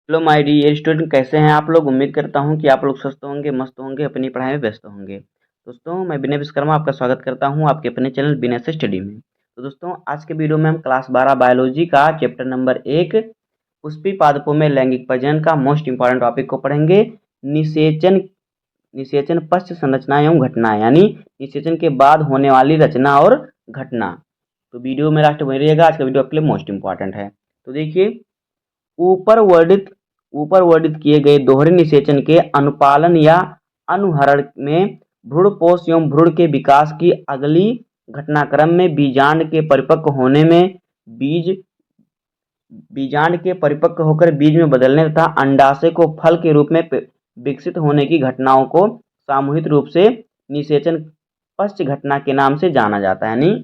Hello my dear student, कैसे हैं आप लोग। उम्मीद करता हूं कि आप लोग स्वस्थ होंगे, मस्त होंगे, अपनी पढ़ाई में व्यस्त होंगे। दोस्तों, मैं विनय विश्वकर्मा आपका स्वागत करता हूं आपके अपने चैनल विनय से स्टडी में। तो दोस्तों, आज के वीडियो में हम क्लास 12 बायोलॉजी का चैप्टर नंबर 1 पुष्पी पादपों में लैंगिक प्रजनन का मोस्ट इंपॉर्टेंट टॉपिक को पढ़ेंगे। निषेचन निषेचन पश्च संरचना एवं घटना, यानी निषेचन के बाद होने वाली रचना और घटना। तो वीडियो में लास्ट बने रहिएगा, आज का वीडियो आपके लिए मोस्ट इंपॉर्टेंट है। तो देखिए, ऊपर वर्णित ऊपर वर्णित किए गए दोहरे निषेचन के अनुपालन या अनुहरण में भ्रूणपोष एवं भ्रूण के विकास की अगली घटनाक्रम में बीजांड के परिपक्व होने में बीज बीजांड के परिपक्व होकर बीज में बदलने तथा अंडाशय को फल के रूप में विकसित होने की घटनाओं को सामूहिक रूप से निषेचन पश्च घटना के नाम से जाना जाता है। यानी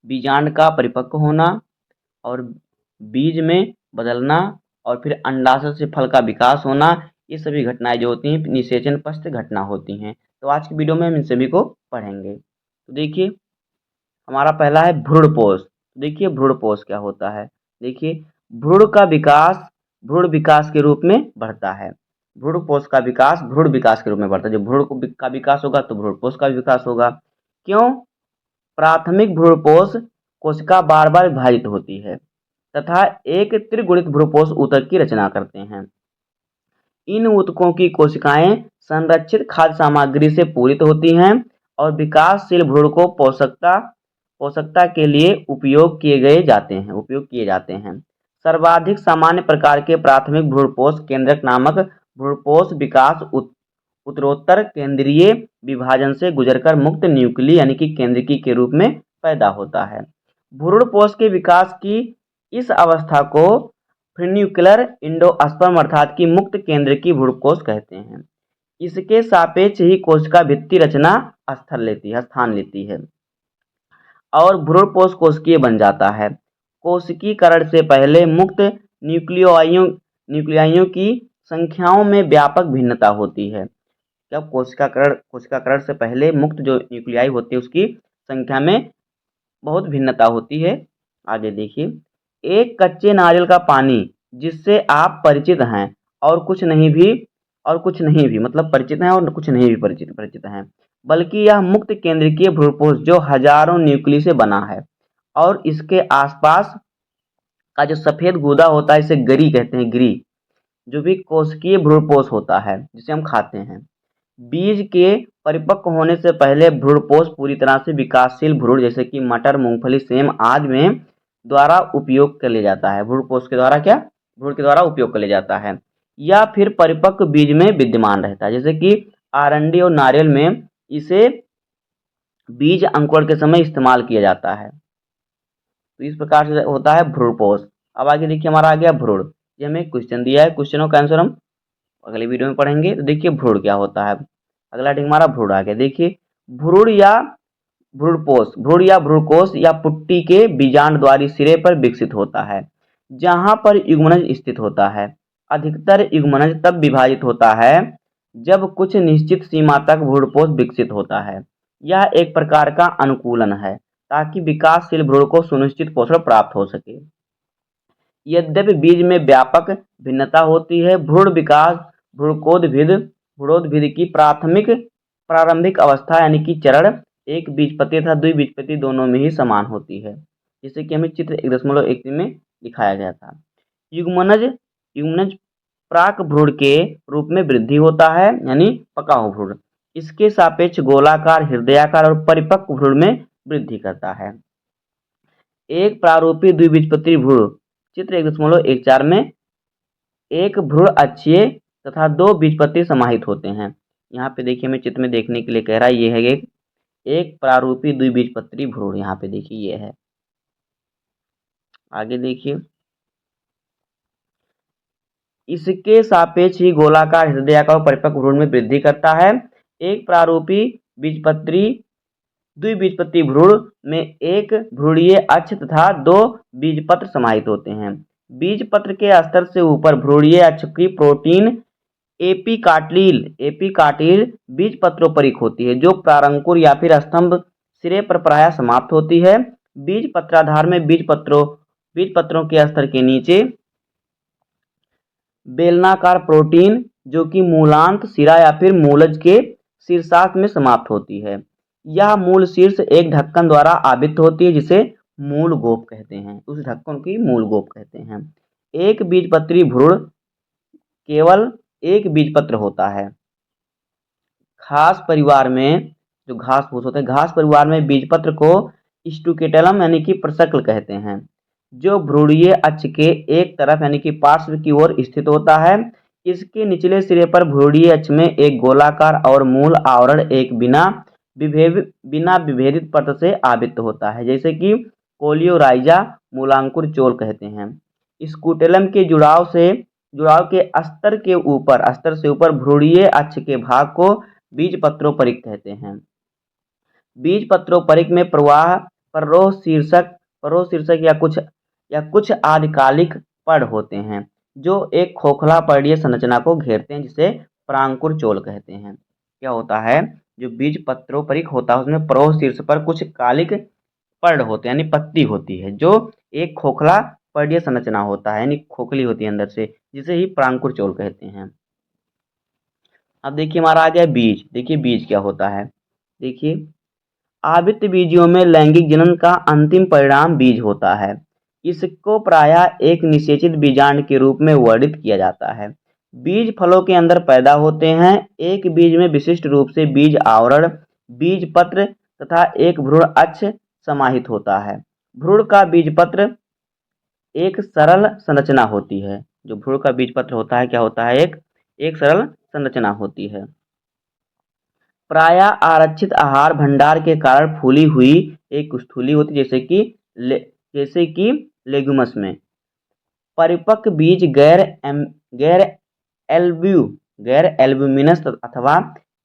बीजांड का परिपक्व होना और बीज में बदलना और फिर अंडाशय से फल का विकास होना, ये सभी घटनाएं जो होती हैं निषेचन पश्च घटना होती हैं। तो आज की वीडियो में हम इन सभी को पढ़ेंगे। तो देखिए, हमारा पहला है भ्रूणपोष। देखिए, भ्रूणपोष क्या होता है। देखिए, भ्रूण विकास के रूप में बढ़ता है। भ्रूणपोष का विकास भ्रूण विकास के रूप में बढ़ता है। जब का विकास होगा तो भ्रूणपोष का विकास होगा। क्यों? प्राथमिक भ्रूणपोष कोशिका बार बार विभाजित होती है तथा एक त्रिगुणित भ्रूणपोष ऊतक की रचना करते हैं। इन ऊतकों की कोशिकाएं संरक्षित खाद्य सामग्री से पूरित होती हैं और विकासशील भ्रूण को पोषकता के लिए उपयोग किए जाते हैं। सर्वाधिक सामान्य प्रकार के प्राथमिक भ्रूणपोष केंद्रक नामक भ्रूणपोष विकास उत्तरोत्तर केंद्रीय विभाजन से गुजरकर मुक्त न्यूक्ली यानी कि केंद्रकी के रूप में पैदा होता है। भ्रूणपोष के विकास की इस अवस्था को फ्रेन्यूकुलर एंडोस्पर्म अर्थात कि मुक्त केंद्र की भ्रूणकोश कहते हैं। इसके सापेक्ष ही कोशिका भित्ति रचना स्थान लेती है और भ्रूणपोष कोशिकीय बन जाता है। कोशिकीकरण से पहले मुक्त न्यूक्लियाइयों की संख्याओं में व्यापक भिन्नता होती है। जब कोशिकाकरण से पहले मुक्त जो न्यूक्लियाई होती है उसकी संख्या में बहुत भिन्नता होती है। आगे देखिए, एक कच्चे नारियल का पानी जिससे आप परिचित हैं और कुछ नहीं भी मतलब परिचित हैं और कुछ नहीं भी परिचित हैं, बल्कि यह मुक्त केंद्रकीय भ्रूणपोष जो हजारों न्यूक्ली से बना है और इसके आसपास का जो सफेद गूदा होता है इसे गरी कहते हैं। गिरी जो भी कोशिकीय भ्रूणपोष होता है जिसे हम खाते हैं। बीज के परिपक्व होने से पहले भ्रूणपोष पूरी तरह से विकासशील भ्रूण जैसे कि मटर, मूंगफली, सेम आदि में द्वारा उपयोग कर लिया जाता है। भ्रूणपोष के द्वारा भ्रूण के द्वारा उपयोग कर लिया जाता है या फिर परिपक्व बीज में विद्यमान रहता है। जैसे कि आरंडी और नारियल में इसे बीज अंकुरण के समय इस्तेमाल किया जाता है। तो इस प्रकार से होता है भ्रूणपोष। अब आगे देखिए, हमारा आ गया भ्रूण। ये हमें क्वेश्चन दिया है, क्वेश्चनों का आंसर हम अगले वीडियो में पढ़ेंगे। तो देखिए, भ्रूण क्या होता है। अगला टॉपिक हमारा भ्रूण आ गया। देखिए, भ्रूण या भ्रूणकोष या पुट्टी के बीजांड द्वारी सिरे पर विकसित होता है जहां पर युग्मनज स्थित होता है। अधिकतर युग्मनज तब विभाजित होता है जब कुछ निश्चित सीमा तक भ्रूणपोष विकसित होता है। यह एक प्रकार का अनुकूलन है ताकि विकासशील भ्रूण को सुनिश्चित पोषण प्राप्त हो सके। यद्यपि बीज में व्यापक भिन्नता होती है, भ्रूण विकास भ्रूणोद्भिद की प्रारंभिक अवस्था यानी कि चरण एक बीजपत्री तथा द्विबीजपत्री दोनों में ही समान होती है, जैसे कि हमें चित्र 1.1 में दिखाया गया था। युग्मनज प्राक भ्रूण के रूप में वृद्धि होता है यानी पका हुआ भ्रूण। इसके सापेक्ष गोलाकार, हृदयाकार और परिपक्व भ्रूण में वृद्धि करता है। एक प्रारूपी द्विबीजपत्री भ्रूण चित्र 1.14 में एक भ्रूण अक्षीय तथा दो बीजपत्री समाहित होते हैं। यहाँ पे देखिए, हमें चित्र में देखने के लिए कह रहा है ये है एक प्रारूपी द्विबीजपत्री भ्रूण। यहाँ पे देखिए ये है। आगे देखिए, इसके सापेक्ष ही गोलाकार, हृदयाकार और परिपक्व भ्रूण में वृद्धि करता है। एक प्रारूपी द्विबीजपत्री भ्रूण में एक भ्रूणीय अक्ष तथा दो बीजपत्र समाहित होते हैं। बीजपत्र के स्तर से ऊपर भ्रूणीय अक्ष की प्रोटीन एपिकाटिल बीजपत्रोपरिक होती है जो प्रारंकुर या फिर स्तंभ सिरे पर प्रायः समाप्त होती है। बीजपत्राधार में बीजपत्रों के स्तर के नीचे बेलनाकार प्रोटीन जो कि मूलांत सिरा या फिर मूलज के शीर्षार्थ में समाप्त होती है। यह मूल शीर्ष एक ढक्कन द्वारा आवृत होती है जिसे मूल गोप कहते हैं। उस ढक्कन की मूल गोप कहते हैं। एक बीजपत्री भ्रूण केवल एक बीजपत्र होता है। घास परिवार में जो घास फूस होते हैं, घास परिवार में बीजपत्र को स्टुकेटलम यानी कि प्रशक्ल कहते हैं, जो भ्रूणीय अक्ष के एक तरफ यानी कि पार्श्व की ओर स्थित होता है। इसके निचले सिरे पर भ्रूणीय अक्ष में एक गोलाकार और मूल आवरण एक बिना विभेदित परत से आवृत होता है, जैसे कि कोलियोराइजा मूलांकुर चोल कहते हैं। स्कूटेलम के जुड़ाव के स्तर से ऊपर भ्रूणीय अक्ष के भाग को बीजपत्रोपरिक कहते हैं। बीजपत्रोपरिक में प्ररोह शीर्षक या कुछ आदिकालिक पड़ होते हैं जो एक खोखला पर्णीय संरचना को घेरते हैं, जिसे परांकुर चोल कहते हैं। क्या होता है, जो बीजपत्रोपरिक होता है उसमें प्ररोह शीर्ष पर कुछ कालिक पड़ होते हैं यानी पत्ती होती है, जो एक खोखला पर्णीय संरचना होता है यानी खोखली होती है अंदर से, जिसे ही परांकुर चोल कहते हैं। अब देखिए हमारा आ गया बीज। देखिए बीज क्या होता है। देखिए आवृत्त बीजियों में लैंगिक जनन का अंतिम परिणाम बीज होता है। इसको प्रायः एक निषेचित बीजांड के रूप में वर्णित किया जाता है। बीज फलों के अंदर पैदा होते हैं। एक बीज में विशिष्ट रूप से बीज आवरण, बीजपत्र तथा एक भ्रूण अक्ष समाहित होता है। भ्रूण का बीजपत्र एक सरल संरचना होती है। जो भ्रूण का बीजपत्र होता है क्या होता है, एक सरल संरचना होती है। प्रायः आरक्षित आहार भंडार के कारण फूली हुई एक स्थूली होती है, जैसे कि लेगुमस में। परिपक्व बीज गैर एल्ब्यूमिनस अथवा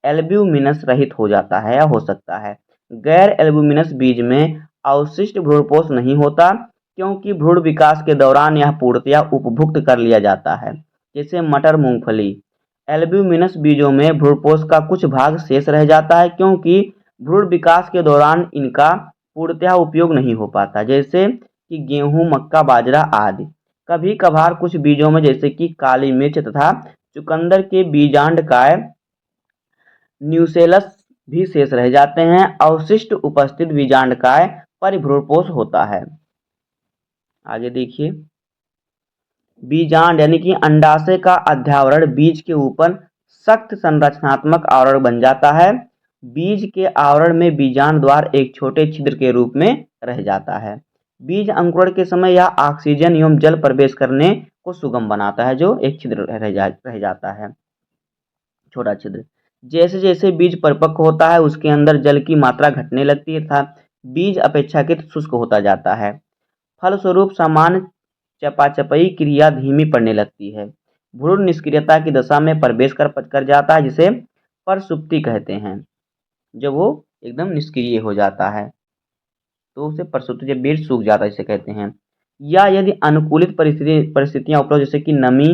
एल्ब्यूमिनस रहित हो जाता है या हो सकता है। गैर एल्ब्यूमिनस बीज में अवशिष्ट भ्रूणपोष नहीं होता, क्योंकि भ्रूण विकास के दौरान यह पूर्णतया उपभुक्त कर लिया जाता है, जैसे मटर, मूंगफली। एल्ब्यूमिनस बीजों में भ्रूणपोष का कुछ भाग शेष रह जाता है, क्योंकि भ्रूण विकास के दौरान इनका पूर्णतया उपयोग नहीं हो पाता, जैसे कि गेहूं, मक्का, बाजरा आदि। कभी कभार कुछ बीजों में जैसे कि काली मिर्च तथा चुकंदर के बीजांडकाय न्यूसेलस भी शेष रह जाते हैं। अवशिष्ट उपस्थित बीजांडकाय परिभ्रूणपोष होता है। आगे देखिए बीजांड यानी कि अंडाशय का अध्यावरण बीज के ऊपर सख्त संरचनात्मक आवरण बन जाता है। बीज के आवरण में बीजांड द्वार एक छोटे छिद्र के रूप में रह जाता है। बीज अंकुरण के समय यह ऑक्सीजन एवं जल प्रवेश करने को सुगम बनाता है, जो एक छिद्र रह जाता है, छोटा छिद्र। जैसे जैसे बीज परिपक्व होता है उसके अंदर जल की मात्रा घटने लगती है तथा बीज अपेक्षाकृत शुष्क होता जाता है। फलस्वरूप सामान्य चपाचपई क्रिया धीमी पड़ने लगती है। भ्रूण निष्क्रियता की दशा में प्रवेश कर जाता है, जिसे परसुप्ति कहते हैं। जब वो एकदम निष्क्रिय हो जाता है तो उसे परसुप्ति, जब बीज सूख जाता है इसे कहते हैं। या यदि अनुकूलित परिस्थितियां उपलब्ध जैसे कि नमी,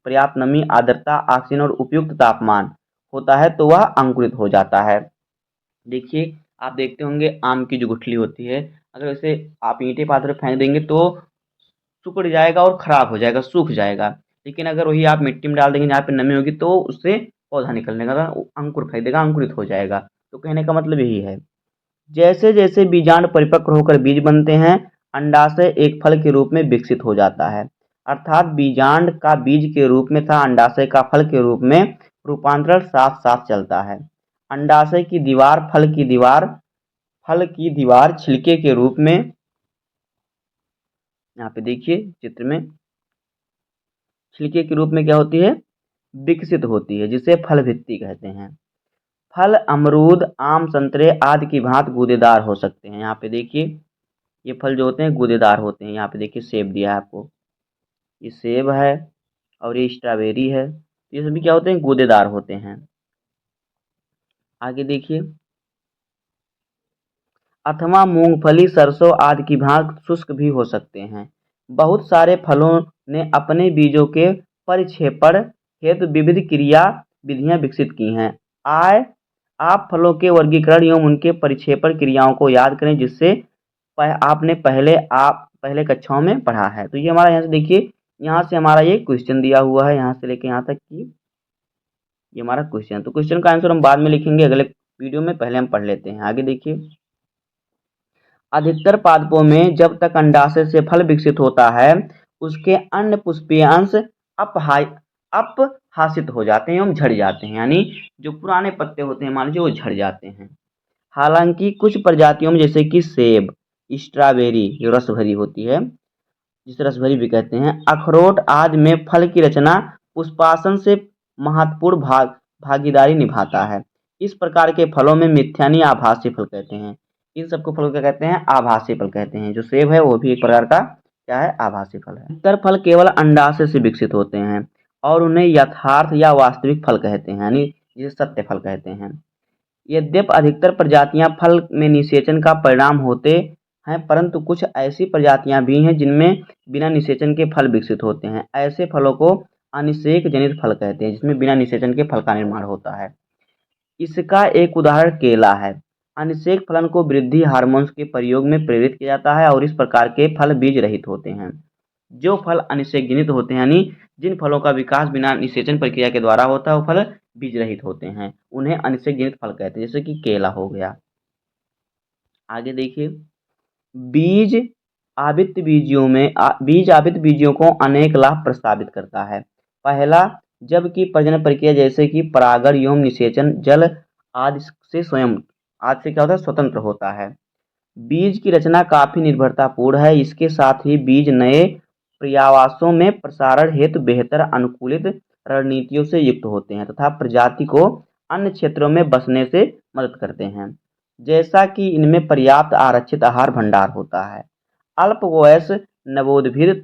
पर्याप्त नमी, आर्द्रता, ऑक्सीजन और उपयुक्त तापमान होता है तो वह अंकुरित हो जाता है। देखिए आप देखते होंगे आम की जो गुठली होती है, अगर उसे आप ईंटे पात्र फेंक देंगे तो सिकुड़ जाएगा और ख़राब हो जाएगा, सूख जाएगा। लेकिन अगर वही आप मिट्टी में डाल देंगे जहाँ पे नमी होगी तो उससे पौधा निकलने का अंकुर फेंक देगा, अंकुरित हो जाएगा। तो कहने का मतलब यही है। जैसे जैसे बीजांड परिपक्व होकर बीज बनते हैं, अंडाशय एक फल के रूप में विकसित हो जाता है। अर्थात बीजांड का बीज के रूप में तथा अंडाशय का फल के रूप में रूपांतरण साफ साफ चलता है। अंडाशय की दीवार फल की दीवार छिलके के रूप में, यहाँ पे देखिए चित्र में, छिलके के रूप में क्या होती है, विकसित होती है, जिसे फल भित्ति कहते हैं। फल अमरूद, आम, संतरे आदि की भांति गूदेदार हो सकते हैं। यहाँ पे देखिए ये फल जो होते हैं गूदेदार होते हैं। यहाँ पे देखिए सेब दिया है आपको, ये सेब है और ये स्ट्रॉबेरी है, ये सभी क्या होते हैं, गूदेदार होते हैं। आगे देखिए अथवा मूंगफली, सरसों आदि की भांति शुष्क भी हो सकते हैं। बहुत सारे फलों ने अपने बीजों के परिक्षेपण हेतु विविध क्रिया विधियां विकसित की हैं। आप फलों के वर्गीकरण एवं उनके परिक्षेपण क्रियाओं को याद करें, जिससे आपने पहले कक्षाओं में पढ़ा है। तो ये हमारा यहाँ से देखिए यहाँ से हमारा ये क्वेश्चन दिया हुआ है, यहाँ से लेके यहाँ तक की ये हमारा क्वेश्चन। तो क्वेश्चन का आंसर हम बाद में लिखेंगे अगले वीडियो में, पहले हम पढ़ लेते हैं। आगे देखिए, अधिकतर पादपों में जब तक अंडाशय से फल विकसित होता है उसके अन्य पुष्पीय अंश अपहासित हो जाते हैं एवं झड़ जाते हैं, यानी जो पुराने पत्ते होते हैं मान लीजिए वो झड़ जाते हैं। हालांकि कुछ प्रजातियों में जैसे कि सेब, स्ट्रॉबेरी जो रस भरी होती है, जिसे रस भरी भी कहते हैं, अखरोट आदि में फल की रचना पुष्पासन से महत्वपूर्ण भागीदारी निभाता है। इस प्रकार के फलों में मिथ्यानी आभासी फल कहते हैं। इन सबको फलों क्या कहते हैं? आभासी फल कहते हैं। जो सेब है वो भी एक प्रकार का क्या है? आभासी फल है। अधिकतर फल केवल अंडाशय से विकसित होते हैं और उन्हें यथार्थ या वास्तविक फल कहते हैं, यानी जिसे सत्य फल कहते हैं। यद्यपि अधिकतर प्रजातियां फल में निषेचन का परिणाम होते हैं, परंतु कुछ ऐसी प्रजातियां भी हैं जिनमें बिना निषेचन के फल विकसित होते हैं। ऐसे फलों को अनिषेक जनित फल कहते हैं, जिसमें बिना निषेचन के फल का निर्माण होता है। इसका एक उदाहरण केला है। अनिषेक फलन को वृद्धि हार्मोन्स के प्रयोग में प्रेरित किया जाता है और इस प्रकार के फल बीज रहित होते हैं। जो फल अनिषेक जनित होते हैं, यानी जिन फलों का विकास बिना निषेचन प्रक्रिया के द्वारा होता है, वो फल बीज रहित होते हैं, उन्हें अनिषेक जनित फल कहते हैं, जैसे कि केला हो गया। आगे देखिए, बीज आवृत्त बीजों को अनेक लाभ प्रस्तावित करता है। पहला, जबकि प्रजनन प्रक्रिया जैसे कि परागण एवं निषेचन जल आदि से क्या होता है? स्वतंत्र होता है। बीज की रचना काफी निर्भरतापूर्ण है। इसके साथ ही बीज नए पर्यावासों में प्रसारण हेतु बेहतर अनुकूलित रणनीतियों से युक्त होते हैं तथा प्रजाति को अन्य क्षेत्रों में बसने से मदद करते हैं, जैसा कि इनमें पर्याप्त आरक्षित आहार भंडार होता है। अल्पवयस्क नवोद्भिद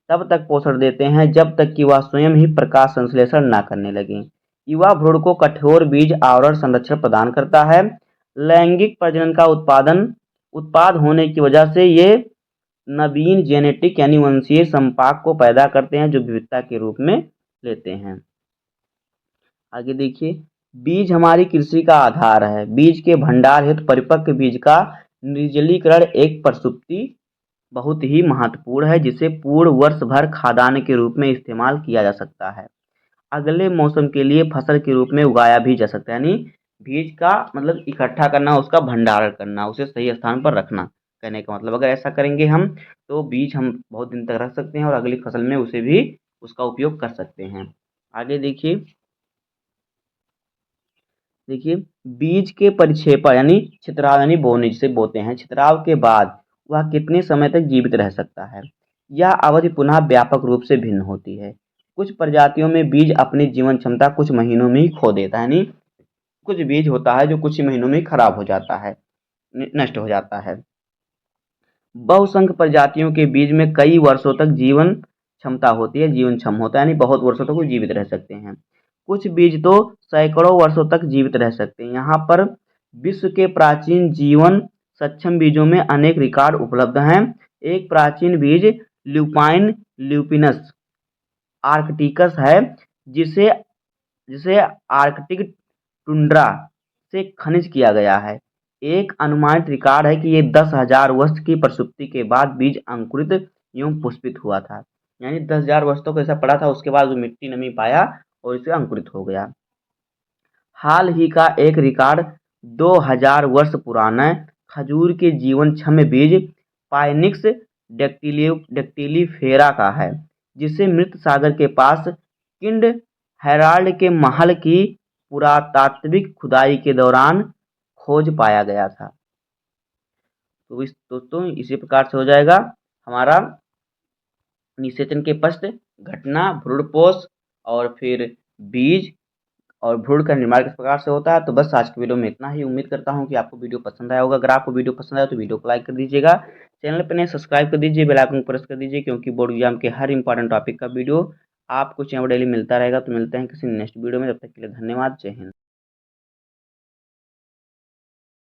तब तक पोषण देते हैं जब तक कि वह स्वयं ही प्रकाश संश्लेषण न करने लगे। युवा भ्रूण को कठोर बीज आवरण संरक्षण प्रदान करता है। लैंगिक प्रजनन का उत्पाद होने की वजह से ये नवीन जेनेटिक यानी वंशीय संपाक को पैदा करते हैं जो विविधता के रूप में लेते हैं। आगे देखिए, बीज हमारी कृषि का आधार है। बीज के भंडार हेतु परिपक्व बीज का निर्जलीकरण एक प्रसुप्ति बहुत ही महत्वपूर्ण है, जिसे पूर्ण वर्ष भर खाद्यान्न के रूप में इस्तेमाल किया जा सकता है। अगले मौसम के लिए फसल के रूप में उगाया भी जा सकता है, यानी बीज का मतलब इकट्ठा करना, उसका भंडारण करना, उसे सही स्थान पर रखना, कहने का मतलब अगर ऐसा करेंगे हम तो बीज हम बहुत दिन तक रख सकते हैं और अगली फसल में उसे भी उसका उपयोग कर सकते हैं। आगे देखिए, बीज के परिक्षेपण यानी छितराव यानी बोने, जिसे बोते हैं, छितराव के बाद वह कितने समय तक जीवित रह सकता है? यह अवधि पुनः व्यापक रूप से भिन्न होती है। कुछ प्रजातियों में बीज अपनी जीवन क्षमता कुछ महीनों में ही खो देता है, यानी कुछ बीज होता है जो कुछ ही महीनों में खराब हो जाता है, नष्ट हो जाता है। बहुसंख्य प्रजातियों के बीज में कई वर्षों तक जीवन क्षमता होती है, जीवन क्षम होता है, यानी बहुत वर्षों तक वो जीवित रह सकते हैं। कुछ बीज तो सैकड़ों वर्षों तक जीवित रह सकते हैं। यहाँ पर विश्व के प्राचीन जीवन सक्षम बीजों में अनेक रिकॉर्ड उपलब्ध हैं। एक प्राचीन बीज ल्यूपिनस आर्कटिकस है, जिसे जिसे आर्कटिक टुंड्रा से खनिज किया गया है। एक अनुमानित रिकॉर्ड है कि ये 10,000 वर्ष की प्रसुप्ति के बाद बीज अंकुरित एवं पुष्पित हुआ था, यानी 10,000 वर्ष तक ऐसा पड़ा था, उसके बाद वो मिट्टी नमी पाया और इसे अंकुरित हो गया। हाल ही का एक रिकॉर्ड 2,000 वर्ष पुराना खजूर के जीवन क्षम बीज पाइनिक्स डेक्टिलीफेरा का है, जिसे मृत सागर के पास किंड हेराल्ड के महल की पुरातात्विक खुदाई के दौरान खोज पाया गया था। तो दोस्तों इसी प्रकार से हो जाएगा हमारा निषेचन के पश्चात घटना, भ्रूणपोष और फिर बीज और भ्रूण का निर्माण किस प्रकार से होता है। तो बस आज की वीडियो में इतना ही। उम्मीद करता हूँ कि आपको वीडियो पसंद आया होगा। अगर आपको वीडियो पसंद आया तो वीडियो को लाइक कर दीजिएगा, चैनल पर नए सब्सक्राइब कर दीजिए, बेल आइकन को प्रेस कर दीजिए, क्योंकि बोर्ड एग्जाम के हर इंपॉर्टेंट टॉपिक का वीडियो आपको चैनल पर डेली मिलता रहेगा। तो मिलते हैं किसी नेक्स्ट वीडियो में, तब तक के लिए धन्यवाद। जय हिंद।